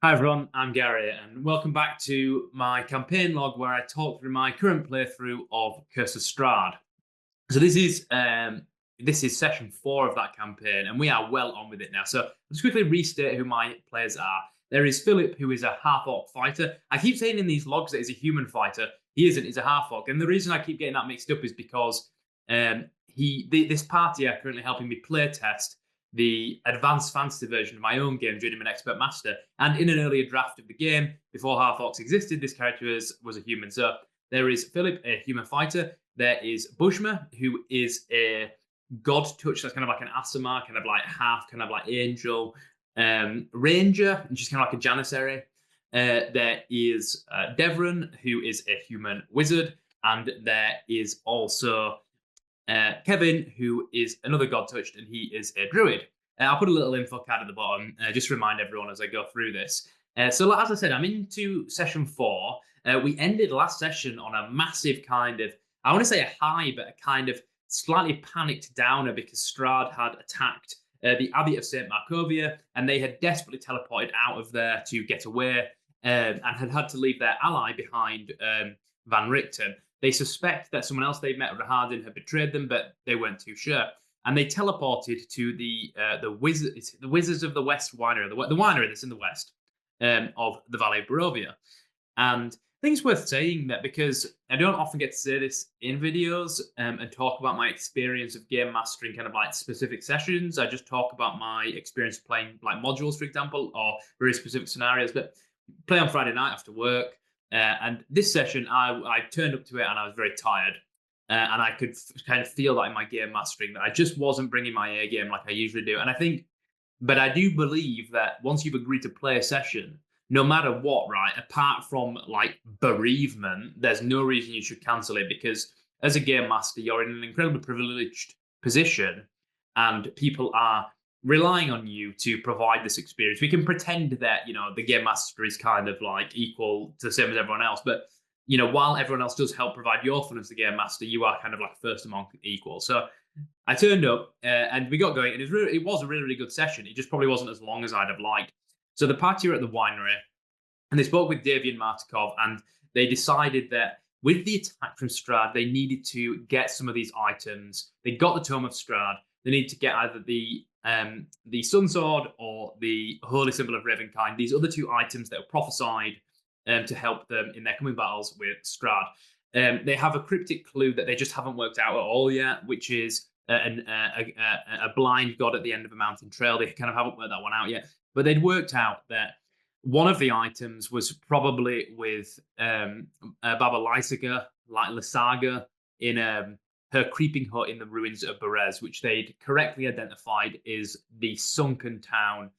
Hi everyone, I'm Gary, and welcome back to my campaign log where I talk through my current playthrough of Curse of Strahd. So this is session 4 of that campaign, and we are well on with it now. So I'll just quickly restate who my players are. There is Philip, who is a half-orc fighter. I keep saying in these logs that he's a human fighter. He isn't. He's a half-orc, and the reason I keep getting that mixed up is because this party are currently helping me playtest the advanced fantasy version of my own game, Dream an Expert Master. And in an earlier draft of the game, before half orcs existed, this character was a human. So there is Philip, a human fighter. There is Bushma, who is a god touch. That's kind of like an Asimar, kind of like half, kind of like angel. Ranger, and she's kind of like a Janissary. There is Devron, who is a human wizard. And there is also Kevin, who is another god touched, and he is a druid. I'll put a little info card at the bottom, just to remind everyone as I go through this. So as I said, I'm into session 4. We ended last session on a massive kind of, I want to say a high, but a kind of slightly panicked downer because Strahd had attacked the Abbey of St. Markovia, and they had desperately teleported out of there to get away and had to leave their ally behind, Van Richten. They suspect that someone else they've met at Hardin had betrayed them, but they weren't too sure. And they teleported to the Wizards of the West winery, the winery that's in the west of the Valley of Barovia. And I think it's worth saying that because I don't often get to say this in videos and talk about my experience of game mastering kind of like specific sessions. I just talk about my experience playing like modules, for example, or very specific scenarios. But play on Friday night after work. And this session, I turned up to it and I was very tired. And I could kind of feel that in my game mastering that I just wasn't bringing my A game like I usually do. And I think, but I do believe that once you've agreed to play a session, no matter what, right, apart from like bereavement, there's no reason you should cancel it because as a game master, you're in an incredibly privileged position and people are relying on you to provide this experience. We can pretend that, the game master is kind of like equal to the same as everyone else, but while everyone else does help provide your fun as the game master, you are kind of like first among equals. So I turned up and we got going, and it was a really, really good session. It just probably wasn't as long as I'd have liked. So the party were at the winery, and they spoke with Davian Martikov, and they decided that with the attack from Strahd, they needed to get some of these items. They got the Tome of Strahd. They needed to get either the Sunsword or the Holy Symbol of Ravenkind. These other two items that were prophesied to help them in their coming battles with Strahd. They have a cryptic clue that they just haven't worked out at all yet, which is a blind god at the end of a mountain trail. They kind of haven't worked that one out yet, but they'd worked out that one of the items was probably with Baba Lysaga, like Lysaga, in her creeping hut in the ruins of Berez, which they'd correctly identified is the sunken town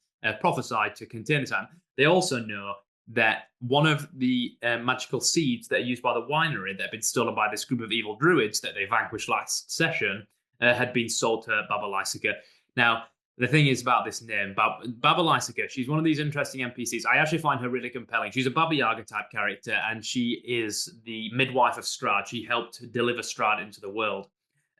prophesied to contain the town. They also know that one of the magical seeds that are used by the winery that had been stolen by this group of evil druids that they vanquished last session had been sold to Baba Lysaga. Now, the thing is about this name, Baba Lysaga, she's one of these interesting NPCs. I actually find her really compelling. She's a Baba Yaga type character, and she is the midwife of Strahd. She helped deliver Strahd into the world.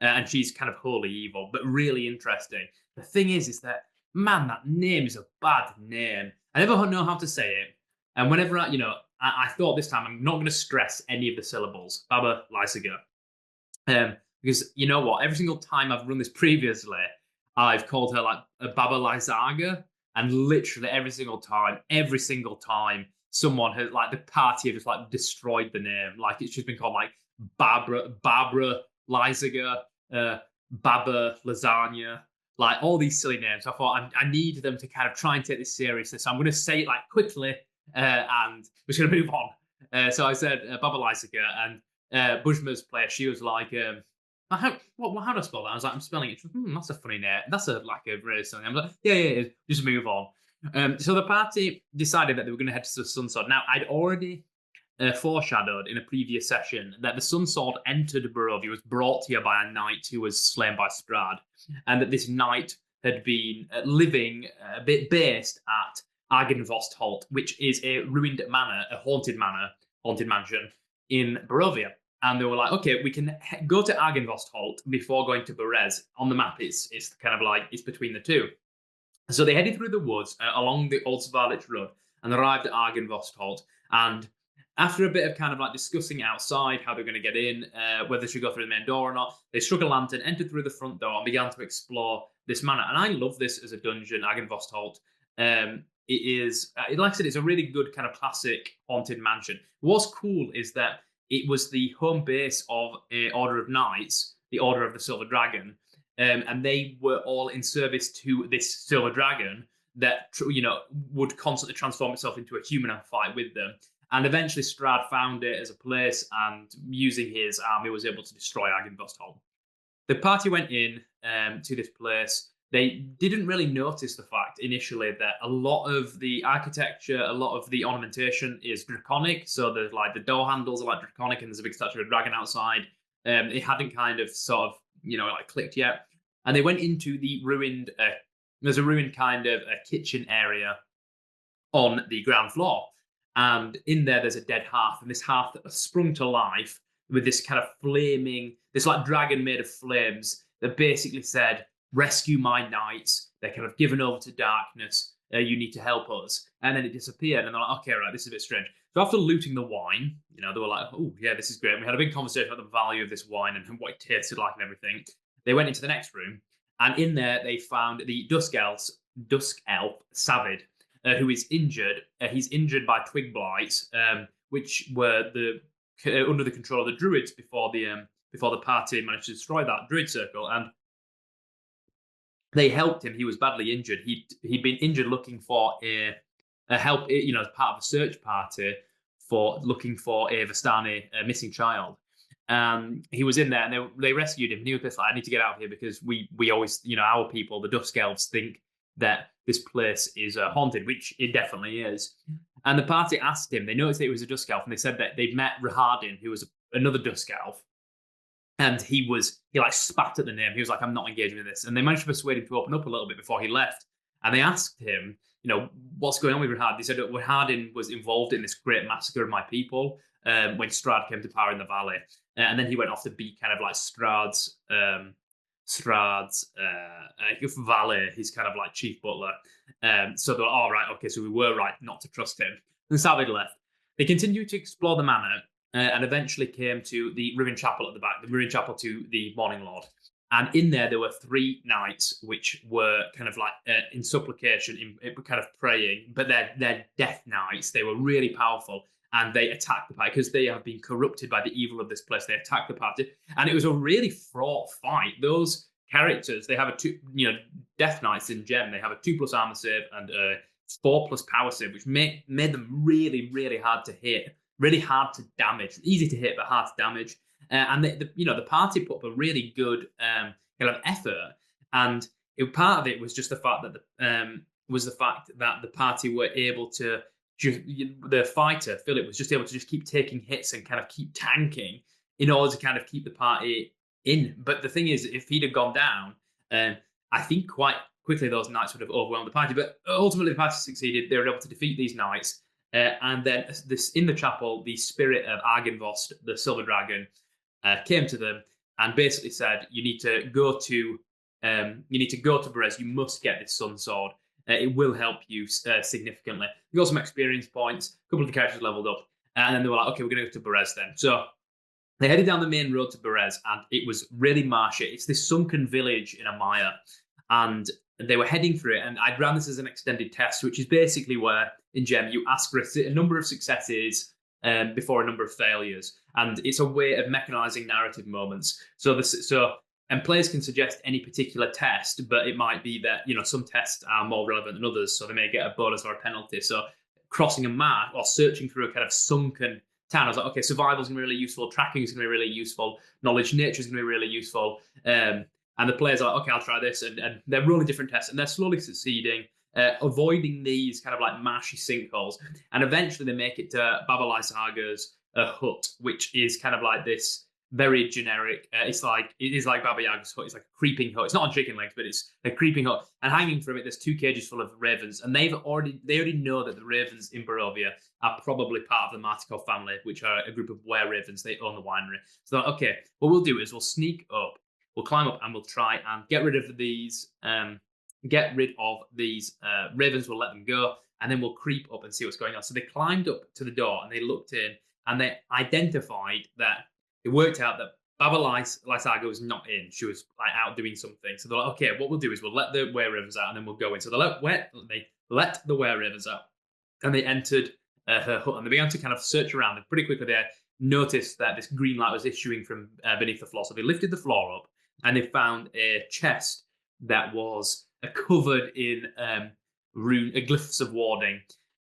And she's kind of wholly evil, but really interesting. The thing is that, man, that name is a bad name. I never know how to say it. And whenever I thought this time, I'm not going to stress any of the syllables. Baba Lysaga. Because you know what? Every single time I've run this previously, I've called her like a Baba Lysaga, and literally every single time, someone has like the party have just like destroyed the name. Like it's just been called like Barbara Lysaga, Baba Lasagna, like all these silly names. I thought I need them to kind of try and take this seriously, so I'm going to say it like quickly, and we're just going to move on. So I said Baba Lysaga, and Bushma's player, she was like. How do I spell that? I was like, I'm spelling it. That's a funny name. That's a really silly name. I was like, yeah, just move on. So the party decided that they were going to head to the Sunsword. Now, I'd already foreshadowed in a previous session that the Sunsword entered Barovia, was brought here by a knight who was slain by Strahd, and that this knight had been living a bit based at Argynvost Holt, which is a ruined manor, a haunted mansion in Barovia. And they were like, okay, we can go to Argynvost Holt before going to Berez. On the map, it's kind of like, it's between the two. So they headed through the woods along the Old Svarlich Road. and arrived at Argynvostholt. And after a bit of kind of like discussing outside how they're going to get in, whether they should go through the main door or not, they struck a lantern, entered through the front door, and began to explore this manor. And I love this as a dungeon, Argynvostholt. It is, like I said, it's a really good kind of classic haunted mansion. What's cool is that it was the home base of a Order of Knights, the Order of the Silver Dragon, and they were all in service to this Silver Dragon that would constantly transform itself into a human and fight with them. And eventually Strahd found it as a place, and using his army was able to destroy Argynvostholt. The party went in to this place. They didn't really notice the fact initially that a lot of the architecture, a lot of the ornamentation is draconic. So there's like the door handles are like draconic, and there's a big statue of a dragon outside. It hadn't kind of sort of like clicked yet. And they went into the ruined. There's a ruined kind of a kitchen area on the ground floor. And in there's a dead hearth, and this hearth that was sprung to life with this kind of flaming, this like dragon made of flames that basically said, "Rescue my knights. They're kind of given over to darkness. You need to help us." And then it disappeared, and they're like, "Okay, right, this is a bit strange." So after looting the wine, they were like, "Oh yeah, this is great." And we had a big conversation about the value of this wine and what it tasted like and everything. They went into the next room, and in there they found the Dusk Elf Savid, who is injured. He's injured by twig blights, which were under the control of the druids before the party managed to destroy that druid circle. And they helped him. He was badly injured. He'd been injured looking for a help, as part of a search party for looking for a Vistani missing child. He was in there, and they rescued him. And he was just like, "I need to get out of here because we always, our people, the Dusk Elves, think that this place is haunted," which it definitely is. And the party asked him. They noticed that it was a Dusk Elf, and they said that they'd met Rahardin, who was another Dusk Elf. And he like spat at the name. He was like, "I'm not engaging with this." And they managed to persuade him to open up a little bit before he left. And they asked him, "What's going on with Rahardin?" They said that Rahardin was involved in this great massacre of my people when Strahd came to power in the valley. And then he went off to be kind of like Strahd's valet. He's kind of like chief butler. So they're all right. Okay, so we were right not to trust him. And Savid left. They continued to explore the manor. And eventually came to the ruined chapel at the back, the ruined chapel to the Morning Lord. And in there were 3 knights, which were kind of like in supplication, kind of praying, but they're death knights. They were really powerful, and they attacked the party because they have been corrupted by the evil of this place. They attacked the party, and it was a really fraught fight. Those characters, they have a 2, death knights in Gem. They have a 2+ armor save and a 4+ power save, which made them really, really hard to hit. Really hard to damage, easy to hit, but hard to damage. And the party put up a really good kind of effort. And part of it was just the fact that the party were able to the fighter Philip was just able to just keep taking hits and kind of keep tanking in order to kind of keep the party in. But the thing is, if he'd have gone down, I think quite quickly those knights would have overwhelmed the party. But ultimately, the party succeeded. They were able to defeat these knights. And then in the chapel, the spirit of Argynvost, the Silver Dragon, came to them and basically said, "You need to go to Berez. You must get this Sun Sword. It will help you significantly." You got some experience points. A couple of the characters leveled up, and then they were like, "Okay, we're going to go to Berez then." So they headed down the main road to Berez, and it was really marshy. It's this sunken village in a mire, and they were heading through it. And I'd ran this as an extended test, which is basically where in Gem you ask for a number of successes before a number of failures, and it's a way of mechanizing narrative moments. And players can suggest any particular test, but it might be that some tests are more relevant than others, so they may get a bonus or a penalty. So crossing a map or searching through a kind of sunken town, I was like, okay, survival is going to be really useful, tracking is going to be really useful, knowledge nature is going to be really useful. And the players are like, okay, I'll try this, and they're rolling different tests, and they're slowly succeeding, avoiding these kind of like marshy sinkholes, and eventually they make it to Babalai Saga's hut, which is kind of like this very generic. It is like Baba Yaga's hut. It's like a creeping hut. It's not on chicken legs, but it's a creeping hut. And hanging from it, there's 2 cages full of ravens, and they already know that the ravens in Barovia are probably part of the Martikov family, which are a group of were ravens. They own the winery. So okay, what we'll do is we'll sneak up, we'll climb up, and we'll try and get rid of these. Ravens. We'll let them go, and then we'll creep up and see what's going on. So they climbed up to the door and they looked in and they identified that it worked out that Baba Lysaga was not in. She was like out doing something. So they're like, okay, what we'll do is we'll let the were-ravens out and then we'll go in. So they let the were-ravens out and they entered her hut and they began to kind of search around. And pretty quickly they noticed that this green light was issuing from beneath the floor. So they lifted the floor up and they found a chest that was covered in glyphs of warding.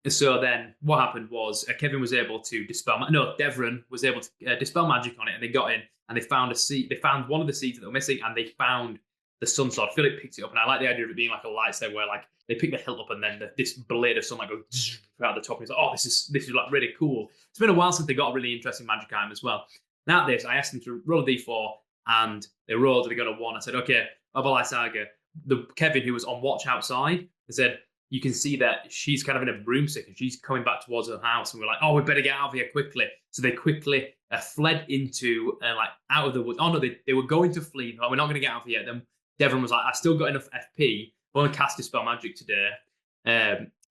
So then what happened was Kevin was able to Devran was able to dispel magic on it, and they got in and they found a seed. They found one of the seeds that they were missing, and they found the Sunsword. Philip picked it up, and I like the idea of it being like a lightsaber where like they pick the hilt up and then this blade of sunlight goes out the top. And he's like, oh, this is like really cool. It's been a while since they got a really interesting magic item as well. Now at this, I asked them to roll a d4, and they rolled and they got a 1. I said, okay, Baba Saga, the Kevin who was on watch outside, they said, you can see that she's kind of in a broomstick and she's coming back towards her house. And we're like, oh, we better get out of here quickly. So they quickly fled into, like, out of the woods. Oh, no, they were going to flee. Like, we're not going to get out of here. Then Devon was like, I still got enough FP. I want to cast Dispel Magic today.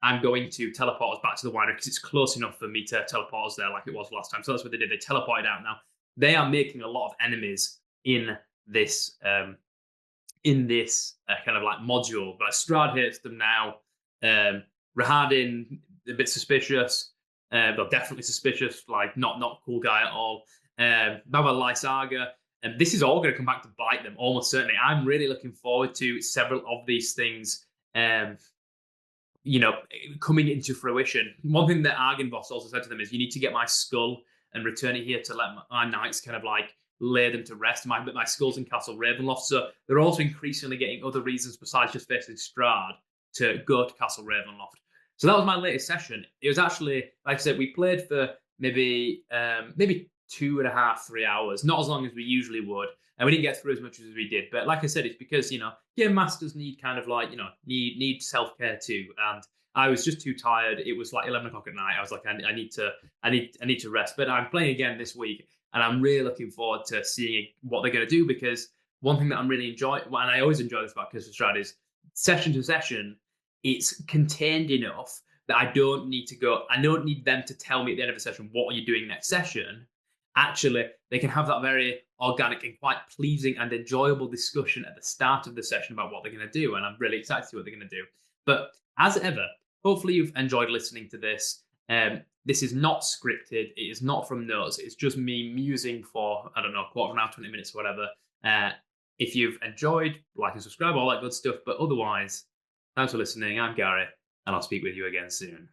I'm going to teleport us back to the winery because it's close enough for me to teleport us there like it was last time. So that's what they did. They teleported out. Now, they are making a lot of enemies in this kind of like module. But Strahd hates them now. Rahadin, a bit suspicious. Well, definitely suspicious, like not cool guy at all. Baba Lysaga. And this is all going to come back to bite them, almost certainly. I'm really looking forward to several of these things, coming into fruition. One thing that Argynvost also said to them is, you need to get my skull and return it here to let my knights kind of like lay them to rest. My skull's in Castle Ravenloft. So they're also increasingly getting other reasons besides just facing Strahd to go to Castle Ravenloft. So that was my latest session. It was actually, like I said, we played for maybe 2.5, 3 hours, not as long as we usually would. And we didn't get through as much as we did. But like I said, it's because, game masters need kind of like, need self-care too. And I was just too tired. It was like 11 o'clock at night. I was like, I need to rest. But I'm playing again this week. And I'm really looking forward to seeing what they're going to do, because one thing that I'm really enjoying, and I always enjoy this about Curse of Strahd, is session to session, it's contained enough that I don't need them to tell me at the end of the session, what are you doing next session? Actually, they can have that very organic and quite pleasing and enjoyable discussion at the start of the session about what they're going to do. And I'm really excited to see what they're going to do. But as ever, hopefully you've enjoyed listening to this. This is not scripted. It is not from notes. It's just me musing for, I don't know, a quarter of an hour, 20 minutes, or whatever. If you've enjoyed, like and subscribe, all that good stuff. But otherwise, thanks for listening. I'm Gary, and I'll speak with you again soon.